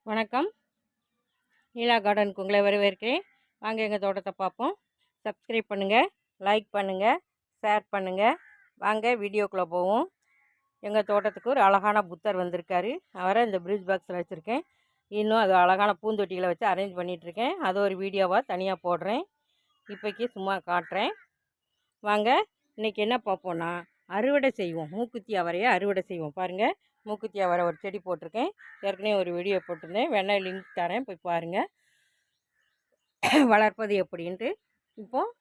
வணக்கம். நீலா கார்டனுக்கு உங்களை வரவேற்கிறேன். வாங்க எங்கள் தோட்டத்தை பார்ப்போம். சப்ஸ்கிரைப் பண்ணுங்கள், லைக் பண்ணுங்கள், ஷேர் பண்ணுங்கள். வாங்க வீடியோக்குள்ளே போவோம். எங்கள் தோட்டத்துக்கு ஒரு அழகான புத்தர் வந்திருக்காரு. அவரை இந்த பிரிட்ஜ் பாக்ஸில் வச்சுருக்கேன். இன்னும் அது அழகான பூந்தொட்டிகளை வச்சு அரேஞ்ச் பண்ணிகிட்ருக்கேன். அது ஒரு வீடியோவாக தனியாக போடுறேன். இப்போக்கி சும்மா காட்டுறேன். வாங்க இன்றைக்கி என்ன பார்ப்போன்னா, அறுவடை செய்வோம். மூக்குத்தி அவரையை அறுவடை செய்வோம். பாருங்கள், மூக்குத்தி அவரை ஒரு செடி போட்டிருக்கேன். ஏற்கனவே ஒரு வீடியோ போட்டிருந்தேன், வேணா லிங்க் தரேன், போய் பாருங்கள் வளர்ப்பது எப்படின்ட்டு. இப்போது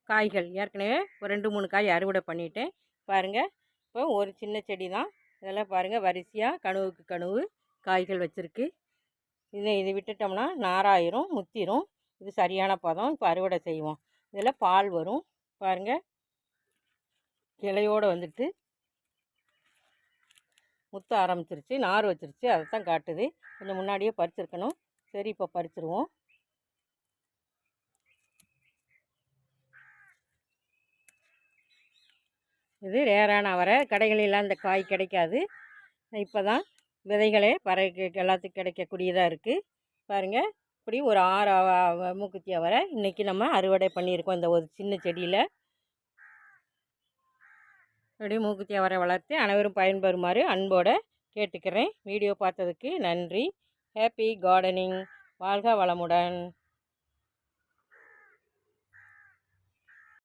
காய்கள் ஏற்கனவே ஒரு 2-3 காய் அறுவடை பண்ணிட்டேன். பாருங்கள், இப்போ ஒரு சின்ன செடி தான். இதெல்லாம் பாருங்கள், வரிசையாக கணுவுக்கு கணுவு காய்கள் வச்சுருக்கு. இது விட்டுட்டோம்னா நாராயிரும், முத்திரும். இது சரியான பதம். இப்போ அறுவடை செய்வோம். இதில் பால் வரும். பாருங்கள், கிளையோடு வந்துட்டு முத்த ஆரம்பிச்சிருச்சு, நார் வச்சிருச்சு. அதை தான் காட்டுது. கொஞ்சம் முன்னாடியே பறிச்சிருக்கணும். சரி, இப்போ பறிச்சிருவோம். இது ரேரான அவரை. கடைகளெல்லாம் இந்த காய் கிடைக்காது. இப்போ தான் விதைகளே பறவைக்கு எல்லாத்துக்கும் கிடைக்கக்கூடியதாக இருக்குது. பாருங்கள், இப்படி ஒரு 6 மூக்குத்தி அவரை இன்றைக்கி நம்ம அறுவடை பண்ணியிருக்கோம். இந்த ஒரு சின்ன செடியில் அப்படியே மூக்குத்தி அவரை வளர்த்து அனைவரும் பயன்பெறுமாறு அன்போடு கேட்டுக்கிறேன். வீடியோ பார்த்ததுக்கு நன்றி. Happy gardening. வாழ்க வளமுடன்.